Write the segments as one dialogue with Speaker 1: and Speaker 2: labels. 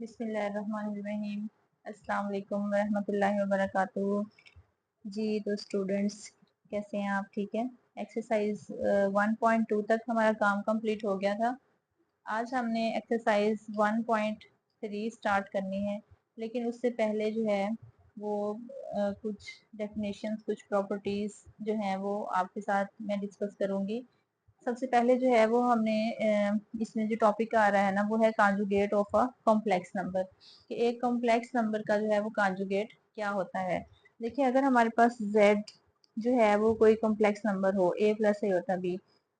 Speaker 1: बिस्मिल्लाहिर्रहमानिर्रहीम। अस्सलाम वालेकुम रहमतुल्लाहि व बरकातुहू। जी तो स्टूडेंट्स कैसे हैं आप? ठीक है। एक्सरसाइज 1.2 तक हमारा काम कंप्लीट हो गया था। आज हमने एक्सरसाइज 1.3 स्टार्ट करनी है, लेकिन उससे पहले जो है वो कुछ डेफिनेशंस, कुछ प्रॉपर्टीज जो हैं वो आपके साथ मैं डिस्कस करूंगी। सबसे पहले जो है वो हमने इसमें जो टॉपिक आ रहा है ना वो है conjugate of a complex number, कि एक कॉम्प्लेक्स नंबर का जो है वो कांजुगेट क्या होता है। देखिए, अगर हमारे पास z जो है वो कोई कॉम्प्लेक्स नंबर हो a प्लस अयोटा b,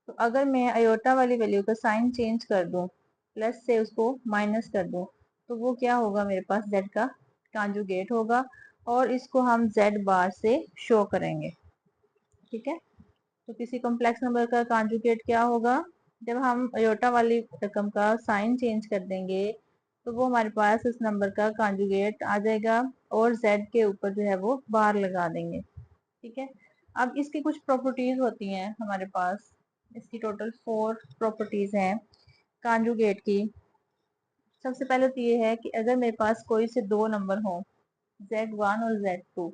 Speaker 1: तो अगर मैं अयोटा वाली वैल्यू का साइन चेंज कर दूं, प्लस से उसको माइनस कर दूं, तो वो क्या होगा, मेरे पास z का कांजुगेट होगा और इसको हम z बार से शो करेंगे। ठीक है। तो किसी कॉम्प्लेक्स नंबर का कॉन्जुगेट क्या होगा? जब हम अयोटा वाली रकम का साइन चेंज कर देंगे तो वो हमारे पास उस नंबर का कॉन्जुगेट आ जाएगा और z के ऊपर जो है वो बार लगा देंगे। ठीक है। अब इसकी कुछ प्रॉपर्टीज होती हैं हमारे पास। इसकी टोटल 4 प्रॉपर्टीज हैं कॉन्जुगेट की। सबसे पहले तो ये है कि अगर मेरे पास कोई से दो नंबर हो, z1 और z2,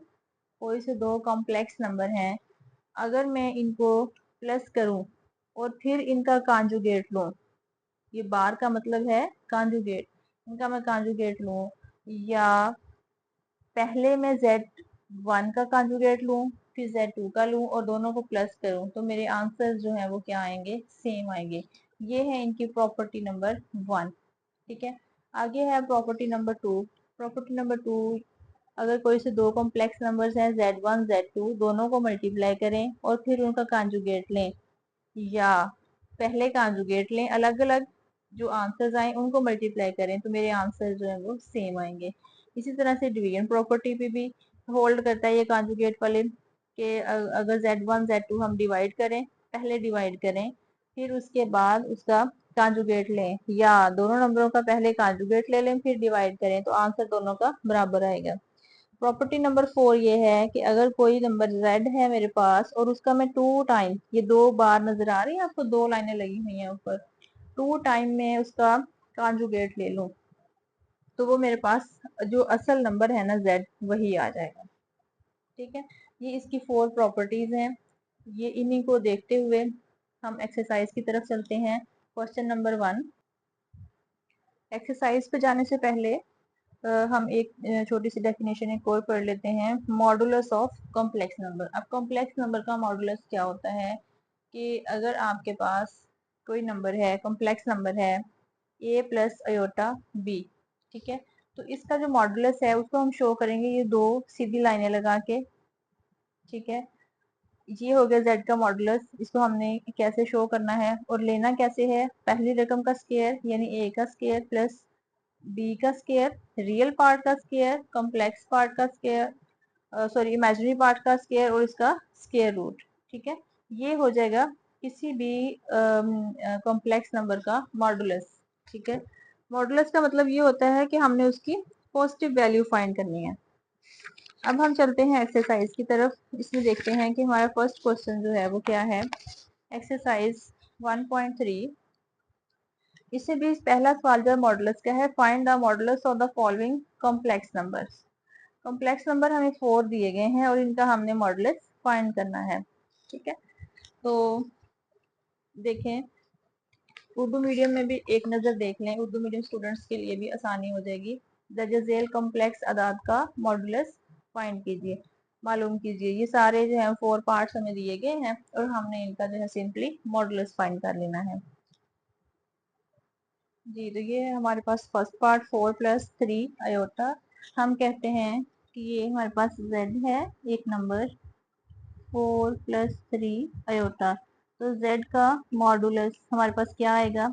Speaker 1: कोई से दो कॉम्प्लेक्स नंबर हैं, अगर मैं इनको प्लस करूं और फिर इनका कांजुगेट लूं, ये बार का मतलब है कांजुगेट, इनका मैं कांजुगेट लूं, या पहले मैं z1 का कांजुगेट लूं फिर z2 का लूं और दोनों को प्लस करूं, तो मेरे आंसर जो है वो क्या आएंगे? सेम आएंगे। ये है इनकी प्रॉपर्टी नंबर 1। ठीक है। आगे है प्रॉपर्टी नंबर 2। प्रॉपर्टी नंबर 2, अगर कोई से दो कॉम्प्लेक्स नंबर्स हैं z1 z2, दोनों को मल्टीप्लाई करें और फिर उनका कांजुगेट लें, या पहले कांजुगेट लें, अलग अलग जो आंसर्स आए उनको मल्टीप्लाई करें, तो मेरे आंसर जो है वो सेम आएंगे। इसी तरह से डिवीजन प्रॉपर्टी पे भी होल्ड करता है ये कांजुगेट वाले, कि अगर z1 z2 हम डिवाइड करें, पहले डिवाइड करें फिर उसके बाद उसका कांजुगेट लें, या दोनों नंबरों का पहले कांजुगेट ले लें फिर डिवाइड करें, तो आंसर दोनों का बराबर आएगा। प्रॉपर्टी नंबर 4 ये है कि अगर कोई नंबर z है मेरे पास और उसका मैं 2 टाइम, ये दो बार नजर आ रही है आपको, दो लाइनें लगी हुई हैं ऊपर, 2 टाइम में उसका कॉन्जुगेट ले लूं, तो वो मेरे पास जो असल नंबर है ना z, वही आ जाएगा। ठीक है। ये इसकी 4 प्रॉपर्टीज हैं। ये इन्हीं को देखते हुए हम एक्सरसाइज की तरफ चलते हैं। Question number 1। एक्सरसाइज पे जाने से पहले हम एक छोटी सी डेफिनेशन एक और पढ़ लेते हैं, मॉडुलस ऑफ कॉम्प्लेक्स नंबर। अब कॉम्प्लेक्स नंबर का मॉडुलस क्या होता है कि अगर आपके पास कोई नंबर है, कॉम्प्लेक्स नंबर है a प्लस अयोटा b, ठीक है, तो इसका जो मॉडुलस है उसको हम शो करेंगे ये दो सीधी लाइनें लगा के। ठीक है। ये हो गया z का मॉडुलस। इसको हमने कैसे शो करना है और लेना कैसे है? पहली रकम का स्क्वायर यानी a का स्क्वायर प्लस b का स्क्वायर, रियल पार्ट का स्क्वायर, कॉम्प्लेक्स पार्ट का स्क्वायर, सॉरी इमेजिनरी पार्ट का स्क्वायर और इसका स्क्वायर रूट। ठीक है। ये हो जाएगा किसी भी कॉम्प्लेक्स नंबर का मॉडुलस। ठीक है। मॉडुलस का मतलब ये होता है कि हमने उसकी पॉजिटिव वैल्यू फाइंड करनी है। अब हम चलते हैं एक्सरसाइज की तरफ। इसमें देखते हैं कि हमारा फर्स्ट क्वेश्चन जो है वो क्या है। एक्सरसाइज 1.3, इससे भी पहला सवाल जो है मॉडुलस का है। Find the modulus of the following complex numbers. Complex number हमें 4 दिए गए हैं और इनका हमने मॉडुलस फाइंड करना है। ठीक है। तो देखें, उर्दू मीडियम में भी एक नजर देख लें, उर्दू मीडियम स्टूडेंट्स के लिए भी आसानी हो जाएगी। दर्ज झेल कॉम्प्लेक्स अदाद का मॉडुलस फाइंड कीजिए, मालूम कीजिए। ये सारे जो है 4 पार्ट्स हमें दिए गए हैं और हमने इनका जो है सिंपली मॉडुलस फाइंड कर लेना है। जी, तो ये हमारे पास फर्स्ट पार्ट 4 प्लस 3 अयोटा। हम कहते हैं कि ये हमारे पास z है एक नंबर, 4 प्लस 3 अयोटा, तो z का मॉडुलस हमारे पास क्या आएगा?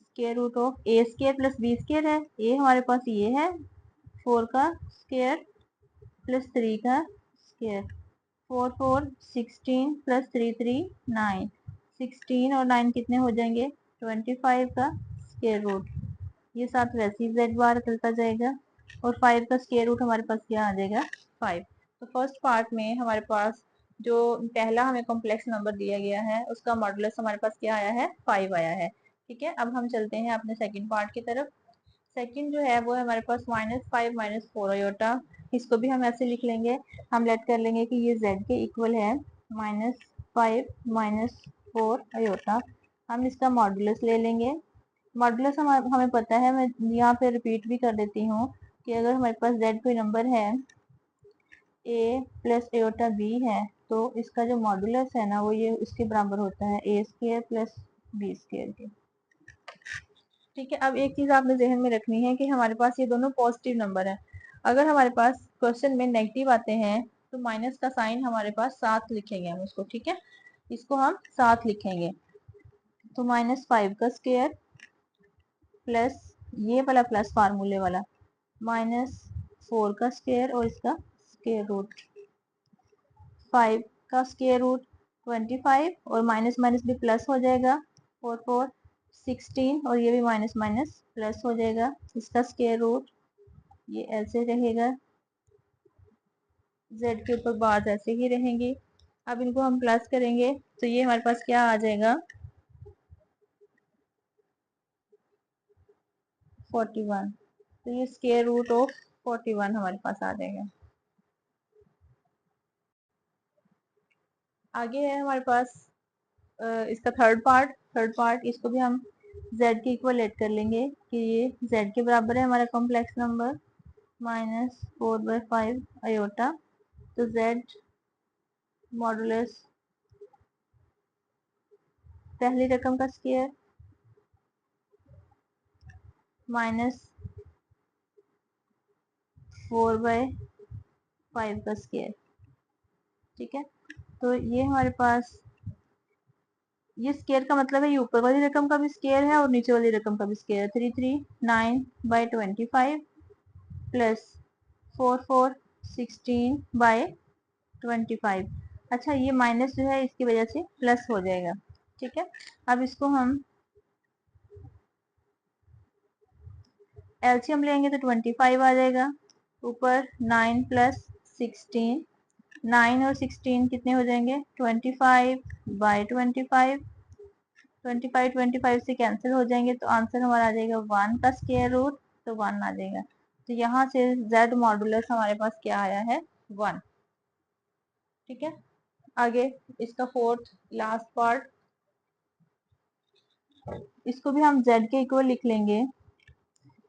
Speaker 1: Square root of a square plus b square है। ए हमारे पास ये है 4 का स्क्वायर प्लस 3 का स्क्वायर, 4 4 16 प्लस 3 3 9, 16 और 9 कितने हो जाएंगे? 25 का स्क्वायर रूट। ये साथ वैसे ही z बार चलता जाएगा और 5 का स्क्वायर रूट हमारे पास क्या आ जाएगा? 5। तो फर्स्ट पार्ट में हमारे पास जो पहला हमें कॉम्प्लेक्स नंबर दिया गया है उसका मॉडुलस हमारे पास क्या आया है? 5 आया है। ठीक है, अब हम चलते हैं अपने सेकंड पार्ट की तरफ। सेकंड जो है वो है हमारे पास -5 - 4 अयोटा। इसको भी हम ऐसे लिख लेंगे, हम लेट कर लेंगे कि ये z के इक्वल है -5 - 4 अयोटा। हम इसका मॉडुलस ले लेंगे। मॉडुलस हमें पता है, मैं यहाँ पे रिपीट भी कर देती हूँ कि अगर हमारे पास z कोई नंबर है a प्लस अयोटा b है, तो इसका जो मॉडुलस है ना वो ये उसके बराबर होता है a square plus b square के। ठीक है, अब एक चीज आपने जहन में रखनी है कि हमारे पास ये दोनों पॉजिटिव नंबर है। अगर हमारे पास क्वेश्चन में नेगेटिव आते हैं तो माइनस का साइन हमारे पास साथ लिखेंगे हम उसको। ठीक है, इसको हम साथ लिखेंगे। तो -5 का स्क्वायर प्लस ये वाला प्लस फार्मूले वाला -4 का स्क्वायर और इसका स्क्वायर रूट 5 का स्क्वायर रूट 25 और माइनस माइनस भी प्लस हो जाएगा 4 16 और ये भी माइनस माइनस प्लस हो जाएगा। इसका स्क्वायर रूट ये ऐसे रहेगा, z के ऊपर बार ऐसे ही रहेंगी। अब इनको हम प्लस करेंगे तो ये हमारे पास क्या आ जाएगा 41। तो ये स्क्वायर रूट ऑफ 41 हमारे पास आ जाएगा। आगे है हमारे पास इसका थर्ड पार्ट इसको भी हम z के इक्वल लेट कर लेंगे कि ये z के बराबर है हमारा कॉम्प्लेक्स नंबर -4/5 अयोटा। तो z मॉडुलस पहली रकम का स्क्वायर -4/5 का स्क्वायर। ठीक है, तो ये हमारे पास ये स्क्वायर का मतलब है ये ऊपर वाली रकम का भी स्क्वायर है और नीचे वाली रकम का भी स्क्वायर है। 339/25 प्लस 4416/25। अच्छा, ये माइनस जो है इसकी वजह से प्लस हो जाएगा। ठीक है, अब इसको हम एलसीएम लेंगे तो 25 आ जाएगा। ऊपर 9 प्लस 16, 9 और 16 कितने हो जाएंगे 25/25। 25 से कैंसिल हो जाएंगे तो आंसर हमारा आ जाएगा 1 का स्क्वायर रूट, तो 1 आ जाएगा। तो यहाँ से z मॉडुलस हमारे पास क्या आया है 1। ठीक है, आगे इसका फोर्थ लास्ट पार्ट, इसको भी हम z के इक्वल लिख लेंगे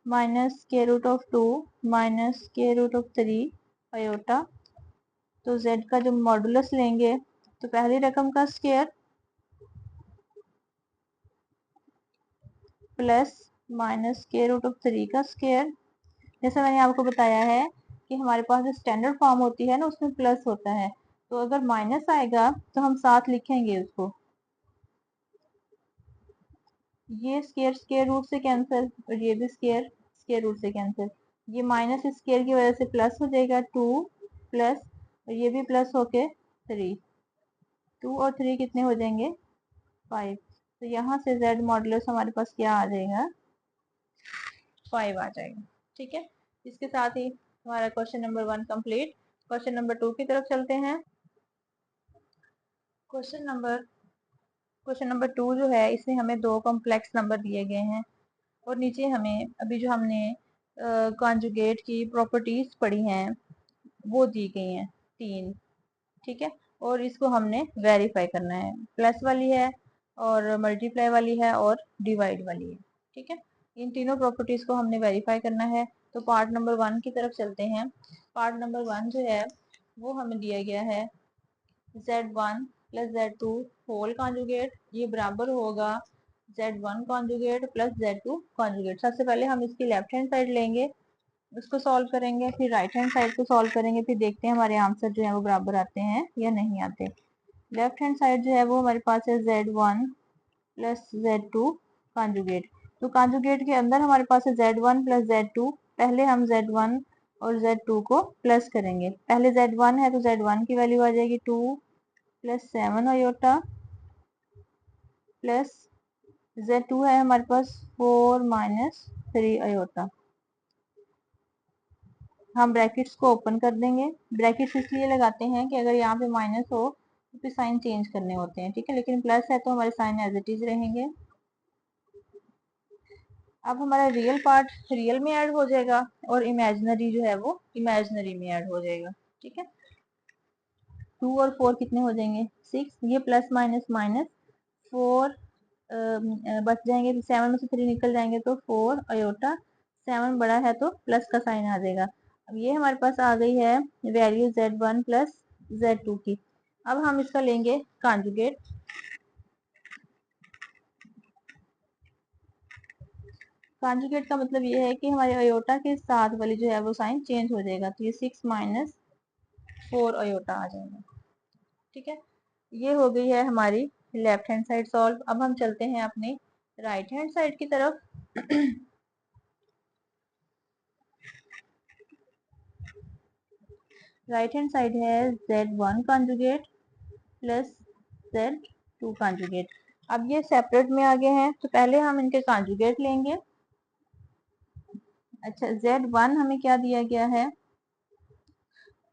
Speaker 1: -√2 -√3 अयोटा। तो z का जो मॉडुलस लेंगे तो पहली रकम का स्क्वायर प्लस -√3 का स्क्वायर। जैसे मैंने आपको बताया है कि हमारे पास जो स्टैंडर्ड फॉर्म होती है ना उसमें प्लस होता है, तो अगर माइनस आएगा तो हम साथ लिखेंगे उसको। ये स्क्वायर स्क्वायर रूट से कैंसिल और ये भी स्क्वायर स्क्वायर रूट से कैंसिल। ये माइनस स्क्वायर की वजह से प्लस हो जाएगा 2 प्लस और ये भी प्लस होके 3। 2 और 3 कितने हो जाएंगे 5। तो यहाँ से z मॉडुलस हमारे पास क्या आ जाएगा 5 आ जाएगा। ठीक है, इसके साथ ही हमारा question number 1 complete. Question number 2 की तरफ चलते हैं। क्वेश्चन नंबर 2 जो है इसमें हमें दो कॉम्प्लेक्स नंबर दिए गए हैं और नीचे हमें अभी जो हमने कॉन्जुगेट की प्रॉपर्टीज पढ़ी हैं वो दी गई हैं 3। ठीक है, और इसको हमने वेरीफाई करना है। प्लस वाली है और मल्टीप्लाई वाली है और डिवाइड वाली है। ठीक है, इन तीनों प्रॉपर्टीज को हमने वेरीफाई करना है। तो पार्ट नंबर 1 की तरफ चलते हैं। पार्ट नंबर 1 जो है वो हमें दिया गया है z1 plus z2 whole conjugate, ये बराबर होगा z1 conjugate plus z2 conjugate. सबसे पहले हम इसकी लेफ्ट हैंड साइड लेंगे, उसको सॉल्व करेंगे, फिर राइट हैंड साइड को सॉल्व करेंगे, फिर देखते हैं हमारे आंसर जो है वो बराबर आते हैं या नहीं आते। लेफ्ट हैंड साइड जो है वो हमारे पास है z1 प्लस z2 कॉन्जुगेट। तो कॉन्जुगेट के अंदर हमारे पास है z1 प्लस z2। पहले हम z1 और z2 को प्लस करेंगे। पहले z1 है तो z1 की वैल्यू आ जाएगी 2 प्लस 7 अयोटा प्लस z2 है हमारे पास 4 माइनस 3 अयोटा। हम ब्रैकेट्स को ओपन कर देंगे। ब्रैकेट्स इसलिए लगाते हैं कि अगर यहाँ पे माइनस हो तो फिर साइन चेंज करने होते हैं। ठीक है, लेकिन प्लस है तो हमारे साइन एज इट इज रहेंगे। अब हमारा रियल पार्ट रियल में ऐड हो जाएगा और इमेजिनरी जो है वो इमेजिनरी में ऐड हो जाएगा। ठीक है, 2 और 4 कितने हो जाएंगे 6, ये प्लस माइनस माइनस 4 बच जाएंगे, 7 में से 3 निकल जाएंगे तो 4 अयोटा, 7 बड़ा है तो प्लस का साइन आ जाएगा। अब ये हमारे पास आ गई है वैल्यू z1 प्लस z2 की। अब हम इसका लेंगे कॉन्जुगेट। कॉन्जुगेट का मतलब ये है कि हमारे अयोटा के साथ वाली जो है वो साइन चेंज हो जाएगा, तो ये 6 माइनस 4 अयोटा आ जाएगा। ठीक है, ये हो गई है हमारी लेफ्ट हैंड साइड सॉल्व। अब हम चलते हैं अपनी राइट हैंड साइड की तरफ। राइट हैंड साइड है z1 conjugate plus z2 conjugate. अब ये सेपरेट में आ गए हैं तो पहले हम इनके कॉन्जुगेट लेंगे। अच्छा, z1 हमें क्या दिया गया है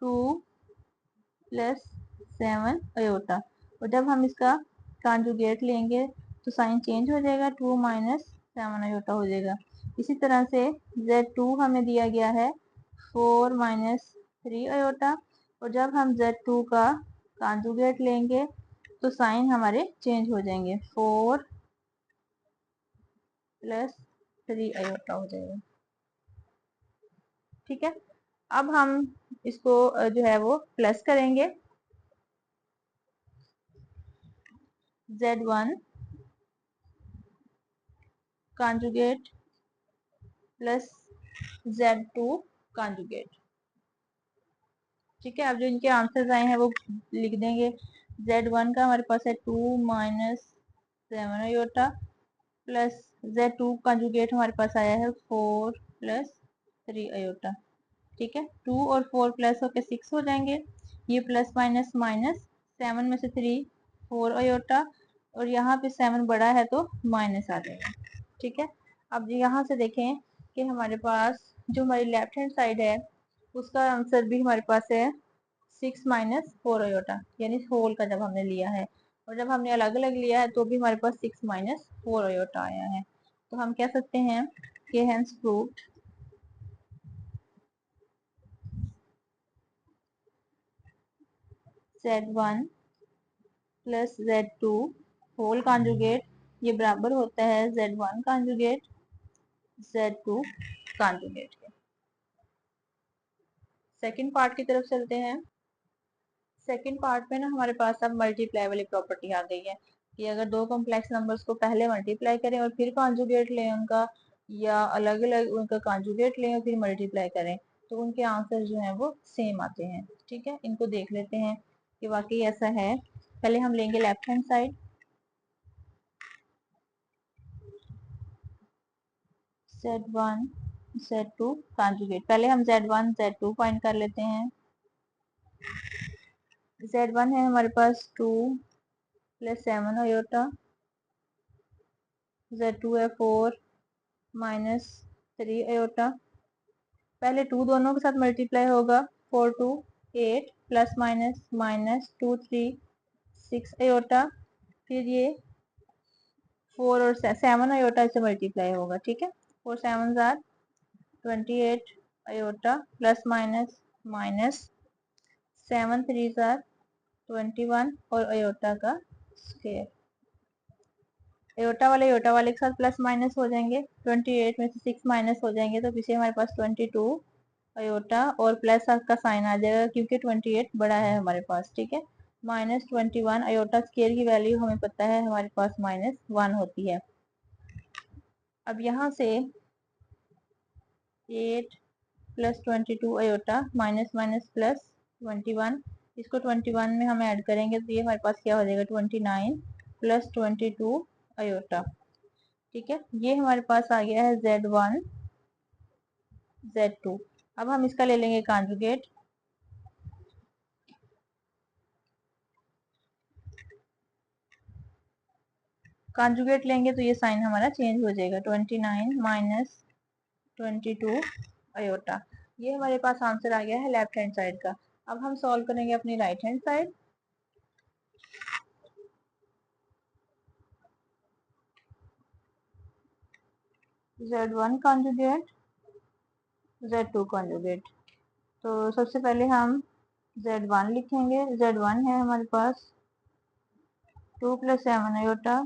Speaker 1: 2 प्लस 7 अयोटा, और जब हम इसका कॉन्जुगेट लेंगे तो साइन चेंज हो जाएगा, 2 माइनस 7 अयोटा हो जाएगा। इसी तरह से z2 हमें दिया गया है 4 माइनस 3 अयोटा, और जब हम z2 का कॉन्जुगेट लेंगे तो साइन हमारे चेंज हो जाएंगे, 4 प्लस 3 अयोटा हो जाएगा। ठीक है, अब हम इसको जो है वो प्लस करेंगे, z1 conjugate plus z2 conjugate. ठीक है, अब जो इनके आंसर्स आए हैं वो लिख देंगे। z1 का हमारे पास है 2 minus 7 aorta plus z2 conjugate हमारे पास आया है 4 प्लस 3 अयोटा। ठीक है, 2 और 4 प्लस होकर 6 हो जाएंगे, ये प्लस माइनस माइनस 7 में से 3 4 अयोटा, और यहाँ पे 7 बड़ा है तो माइनस आ जाएगा। ठीक है, अब यहाँ से देखें कि हमारे पास जो हमारी लेफ्ट हैंड साइड है उसका आंसर भी हमारे पास है 6 माइनस 4 अयोटा, यानी होल का जब हमने लिया है, और जब हमने अलग अलग लिया है तो भी हमारे पास 6 माइनस 4 अयोटा आया है। तो हम कह सकते हैं कि hence proved z1 plus z2 whole conjugate ये बराबर होता है z1 कॉन्जुगेट z2 कॉन्जुगेट के। सेकंड पार्ट की तरफ चलते हैं। सेकंड पार्ट में ना हमारे पास अब मल्टीप्लाई वाली प्रॉपर्टी आ गई है कि अगर दो कॉम्प्लेक्स नंबर्स को पहले मल्टीप्लाई करें और फिर कॉन्जुगेट लें उनका, या अलग अलग उनका कॉन्जुगेट लें और फिर मल्टीप्लाई करें, तो उनके आंसर जो है वो सेम आते हैं। ठीक है, इनको देख लेते हैं कि वाकई ऐसा है। पहले हम लेंगे left hand side, z1 z2 conjugate. पहले हम z1 z2 फाइंड कर लेते हैं। z1 है हमारे पास 2 प्लस 7 अयोटा, z2 है 4 माइनस 3 अयोटा। पहले 2 दोनों के साथ मल्टीप्लाई होगा, 4 2 8 प्लस माइनस माइनस 2 3 6 अयोटा, फिर ये 4 और 7 अयोटा से मल्टीप्लाई होगा। ठीक है, 4 7 जार 28 अयोटा प्लस माइनस माइनस 7 3 जार 21 और अयोटा का स्क्वायर। अयोटा वाले के साथ प्लस माइनस हो जाएंगे, 28 में से 6 माइनस हो जाएंगे तो पीछे हमारे पास 22 अयोटा और प्लस का साइन आ जाएगा क्योंकि 28 बड़ा है हमारे पास। ठीक है, माइनस 21 अयोटा स्क्वायर की वैल्यू हमें पता है हमारे पास माइनस 1 होती है। अब यहाँ से 8 plus 22 iota minus minus plus 21, इसको 21 में हम ऐड करेंगे तो ये हमारे पास क्या हो जाएगा 29 प्लस 22 अयोटा। ठीक है, ये हमारे पास आ गया है z1 z2। अब हम इसका ले लेंगे कॉन्जुगेट। कॉन्जुगेट लेंगे तो ये साइन हमारा चेंज हो जाएगा, 29 माइनस 22 अयोटा। ये हमारे पास आंसर आ गया है लेफ्ट हैंड साइड का। अब हम सॉल्व करेंगे अपनी right hand side. Z1 conjugate Z2 conjugate. तो सबसे पहले हम Z1 लिखेंगे। Z1 है हमारे पास 2 + 7 आयोटा,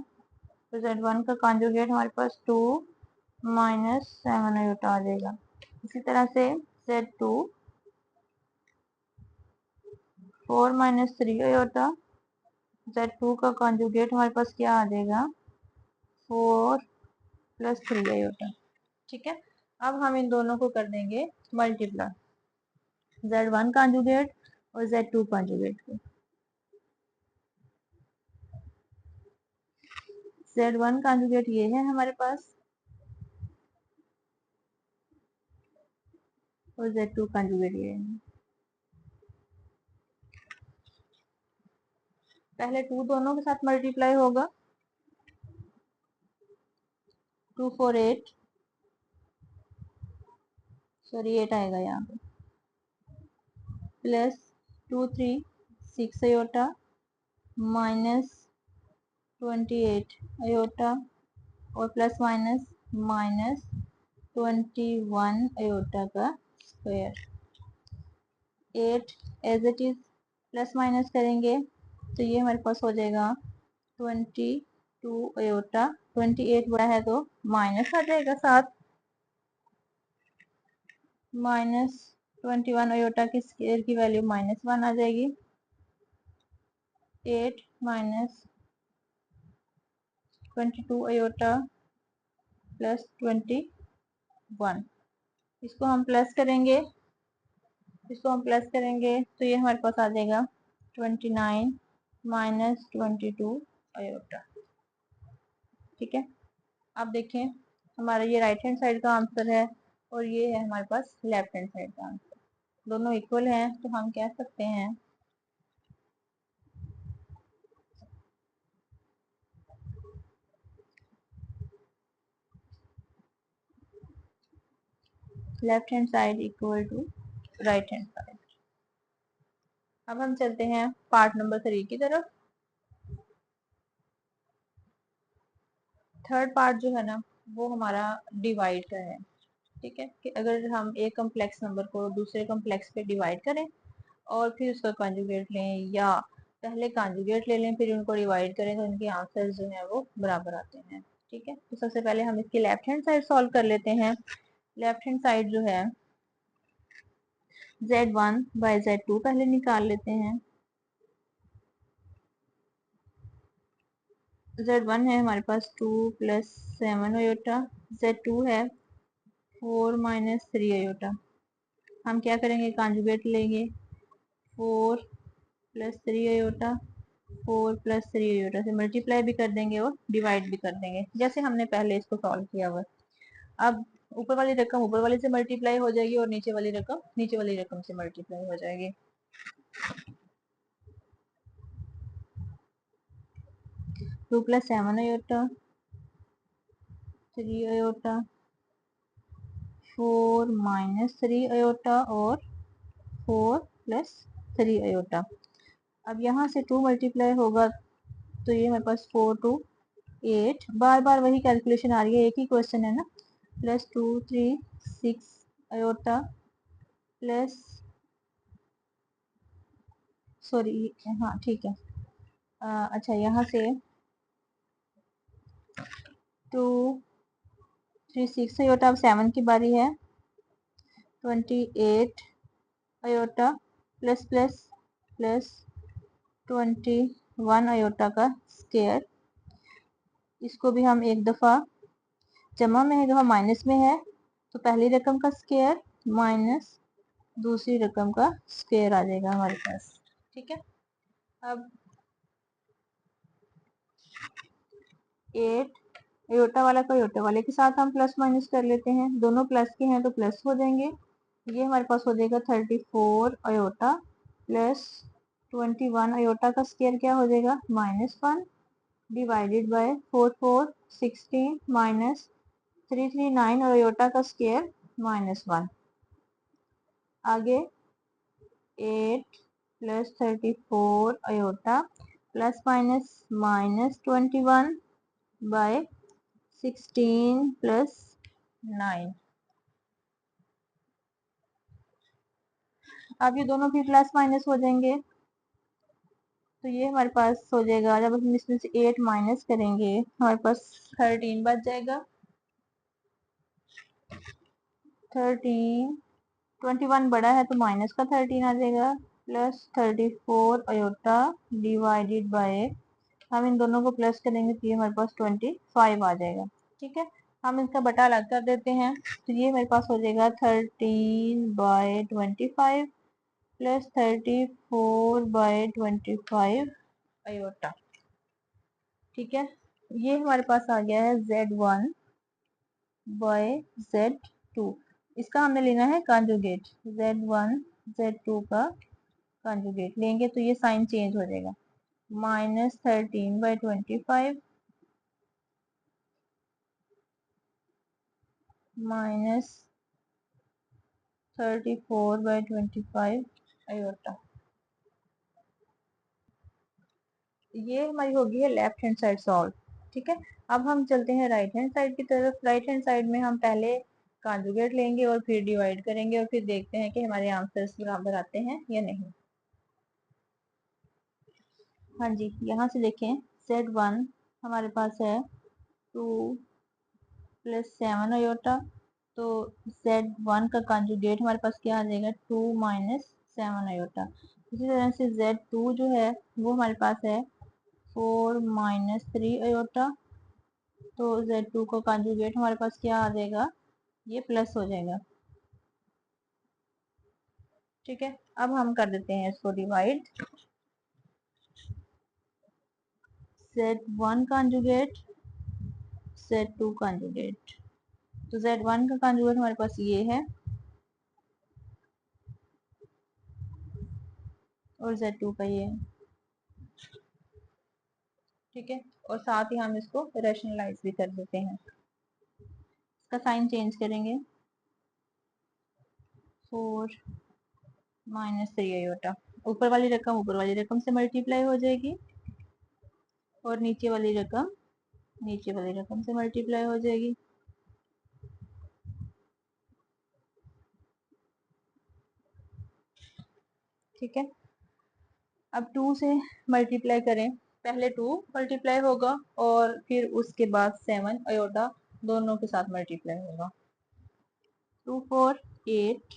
Speaker 1: तो Z1 का कॉन्जुगेट हमारे पास 2 - 7 आयोटा आ जाएगा। इसी तरह से Z2 4 - 3 आयोटा, Z2 का कॉन्जुगेट हमारे पास क्या आ जाएगा 4 + 3 आयोटा। ठीक है, अब हम इन दोनों को कर देंगे मल्टीप्लाई, Z1 कॉन्जुगेट और Z2 कॉन्जुगेट को। Z1 कॉन्जुगेट ये है हमारे पास और Z2 कॉन्जुगेट ये है। पहले 2 दोनों के साथ मल्टीप्लाई होगा, 2 4 8, सॉरी 8 आएगा यहाँ पे, प्लस 2 3 6 आयोटा माइनस 28 आयोटा और प्लस माइनस माइनस 21 आयोटा का square. 8 as it is plus minus करेंगे तो ये हमारे पास हो जाएगा 22 आयोटा। 28 बड़ा है तो माइनस आ जाएगा 7, माइनस 21 आयोटा की स्क्वायर की वैल्यू -1 आ जाएगी। 8 माइनस 22 आयोटा प्लस 21, इसको हम प्लस करेंगे, तो ये हमारे पास आ जाएगा 29 माइनस 22 आयोटा। ठीक है, अब देखें हमारा ये राइट हैंड साइड का आंसर है और ये है हमारे पास लेफ्ट हैंड साइड का आंसर। दोनों इक्वल हैं तो हम कह सकते हैं left hand side equal to right hand side. अब हम चलते हैं पार्ट नंबर 3 की तरफ। थर्ड पार्ट जो है ना वो हमारा डिवाइड का है। ठीक है, कि अगर हम एक कम्प्लेक्स नंबर को दूसरे कम्प्लेक्स पे डिवाइड करें और फिर उसका कॉन्जुगेट लें या पहले कॉन्जुगेट ले लें फिर उनको डिवाइड करें तो उनके आंसर जो है वो बराबर आते हैं। ठीक है, तो सबसे पहले हम इसकी लेफ्ट हैंड साइड सॉल्व कर लेते हैं। लेफ्ट हैंड साइड जो है Z1 बाय Z2 पहले निकाल लेते हैं। Z1 है हमारे पास 2 + 7 आयोटा, Z2 है 4 - 3 आयोटा। हम क्या करेंगे कॉन्जुगेट लेंगे, 4 + 3 आयोटा, 4 + 3 आयोटा से मल्टीप्लाई भी कर देंगे और डिवाइड भी कर देंगे जैसे हमने पहले इसको सॉल्व किया हुआ। अब ऊपर वाली रकम ऊपर वाले से मल्टीप्लाई हो जाएगी और नीचे वाली रकम नीचे वाली रकम से मल्टीप्लाई हो जाएगी। 2 + 7 आयोटा, 3 आयोटा, 4 - 3 आयोटा और 4 + 3 आयोटा। अब यहाँ से 2 मल्टीप्लाई होगा तो ये हमारे पास 4 2 8, बार बार वही कैलकुलेशन आ रही है, एक ही क्वेश्चन है ना, प्लस 2 3 6 आयोटा प्लस सॉरी हाँ ठीक है, अच्छा यहाँ से 2 3 6 आयोटा, अब 7 की बारी है, 28 iota plus plus plus 21 iota का स्क्वायर। इसको भी हम एक दफ़ा जमा में है, दफ़ा माइनस में है तो पहली रकम का स्क्वायर माइनस दूसरी रकम का स्क्वायर आ जाएगा हमारे पास। ठीक है, अब 8 आयोटा वाला को आयोटा वाले के साथ हम प्लस माइनस कर लेते हैं, दोनों प्लस के हैं तो प्लस हो जाएंगे। ये हमारे पास हो जाएगा 34 आयोटा प्लस 21 आयोटा का स्क्वायर क्या हो जाएगा -1 डिवाइडेड बाय 4 4 16 माइनस 3 3 9 और आयोटा का स्क्वायर -1। आगे 8 + 34 आयोटा प्लस माइनस -21 बाय 16 + 9। अब ये दोनों भी प्लस माइनस हो जाएंगे, तो ये हमारे पास हो जाएगा, जब हम इसमें से 8 माइनस करेंगे हमारे पास 13 बच जाएगा। 13, 21 बड़ा है तो माइनस का 13 आ जाएगा, प्लस 34 अयोटा डिवाइडेड बाय, हम इन दोनों को प्लस करेंगे तो ये हमारे पास 25 आ जाएगा। ठीक है, हम इसका बटा अलग कर देते हैं, तो ये मेरे पास हो जाएगा 13/25 प्लस 34/25 अयोटा। ठीक है, ये हमारे पास आ गया है Z1 बाय Z2। इसका हमने लेना है कंजुगेट, Z1 Z2 का कंजुगेट लेंगे तो ये साइन चेंज हो जाएगा, -13/25 -34/25 अयोटा। ये हमारी होगी है लेफ्ट हैंड साइड सॉल्व। ठीक है, अब हम चलते हैं राइट हैंड साइड की तरफ। राइट हैंड साइड में हम पहले कॉन्जुगेट लेंगे और फिर डिवाइड करेंगे और फिर देखते हैं कि हमारे आंसर्स बराबर आते हैं या नहीं। हाँ जी, यहाँ से देखें, Z1 हमारे पास है 2 + 7 अयोटा, तो Z1 का कॉन्जुगेट हमारे पास क्या आ जाएगा, 2 - 7 अयोटा। इसी तरह से Z2 जो है वो हमारे पास है 4 - 3 अयोटा, तो Z2 का कॉन्जुगेट हमारे पास क्या आ जाएगा, ये प्लस हो जाएगा। ठीक है, अब हम कर देते हैं इसको divide, Z1 conjugate Z2 conjugate, तो Z1 का कॉन्जुगेट हमारे पास ये है और Z2 का ये है। ठीक है, और साथ ही हम इसको रैशनलाइज भी कर देते हैं, इसका साइन चेंज करेंगे, 4 - 3 अयोटा, ऊपर वाली रकम से मल्टीप्लाई हो जाएगी और नीचे वाली रकम से मल्टीप्लाई हो जाएगी। ठीक है, अब 2 से मल्टीप्लाई करें, पहले 2 मल्टीप्लाई होगा और फिर उसके बाद 7 अयोटा दोनों के साथ मल्टीप्लाई होगा। 2 4 8,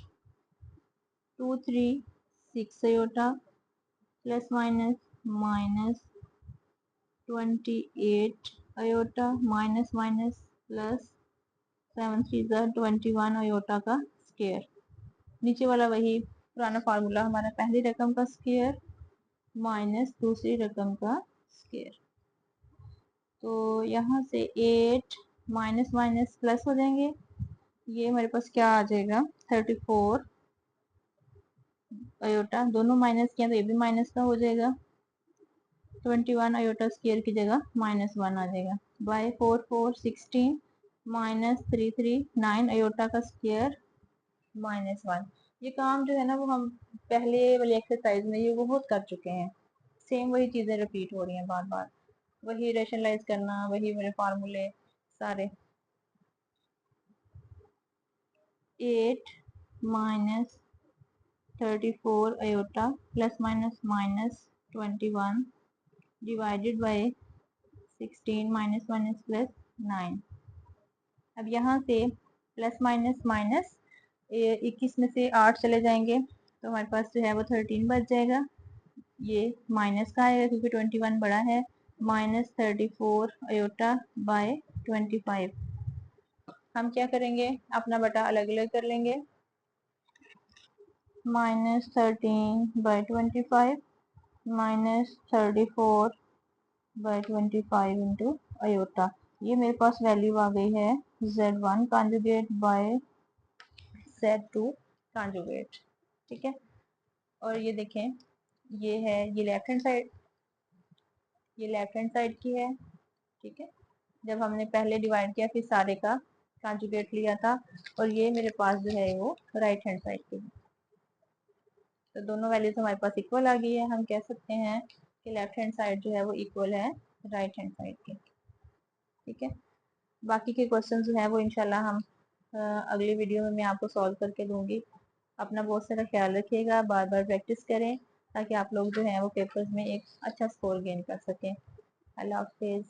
Speaker 1: 2 3 6 iota plus minus -28 iota minus minus plus 7 3 21 iota का स्क्वायर। नीचे वाला वही पुराना फार्मूला, हमारा पहली रकम का स्क्वायर माइनस दूसरी रकम का स्क्वायर, तो यहाँ से 8 माइनस माइनस प्लस हो जाएंगे, ये हमारे पास क्या आ जाएगा, 34 अयोटा, दोनों माइनस किया तो ये भी माइनस का हो जाएगा, 21 अयोटा स्क्वायर की जगह -1 आ जाएगा, बाय 4 4 16 -3 3 9 अयोटा का स्क्वायर -1। ये काम जो है ना वो हम पहले वाली एक्सरसाइज में ये बहुत कर चुके हैं, सेम वही चीजें रिपीट हो रही हैं बार बार, वही रेशनलाइज करना, वही मेरे फार्मूले सारे। 8 -34 iota plus minus -21 divided by 16 minus minus plus 9। अब यहाँ से प्लस माइनस माइनस 21 में से 8 चले जाएंगे तो हमारे पास जो है वो 13 बच जाएगा, ये माइनस का आएगा क्योंकि 21 बड़ा है, -34 अयोटा बाय 25। हम क्या करेंगे, अपना बटा अलग अलग कर लेंगे, -13/25 -34/25 इंटू अयोटा। ये मेरे पास वैल्यू आ गई है Z1 conjugate bye Z2 conjugate. ठीक है, और ये देखें, ये है, ये लेफ्ट हैंड साइड, ये लेफ्ट हैंड साइड की है। ठीक है, जब हमने पहले डिवाइड किया फिर सारे का कॉन्जुगेट लिया था, और ये मेरे पास जो है वो राइट हैंड साइड की है, तो दोनों वैल्यूज हमारे पास इक्वल आ गई है, हम कह सकते हैं कि लेफ्ट हैंड साइड जो है वो इक्वल है राइट हैंड साइड के। ठीक है, बाकी के क्वेश्चन जो है वो इंशाल्लाह हम अगली वीडियो में मैं आपको सॉल्व करके दूंगी। अपना बहुत सारा ख्याल रखिएगा, बार बार प्रैक्टिस करें ताकि आप लोग जो है वो पेपर्स में एक अच्छा स्कोर गेन कर सकें। अल्लाह हाफिज।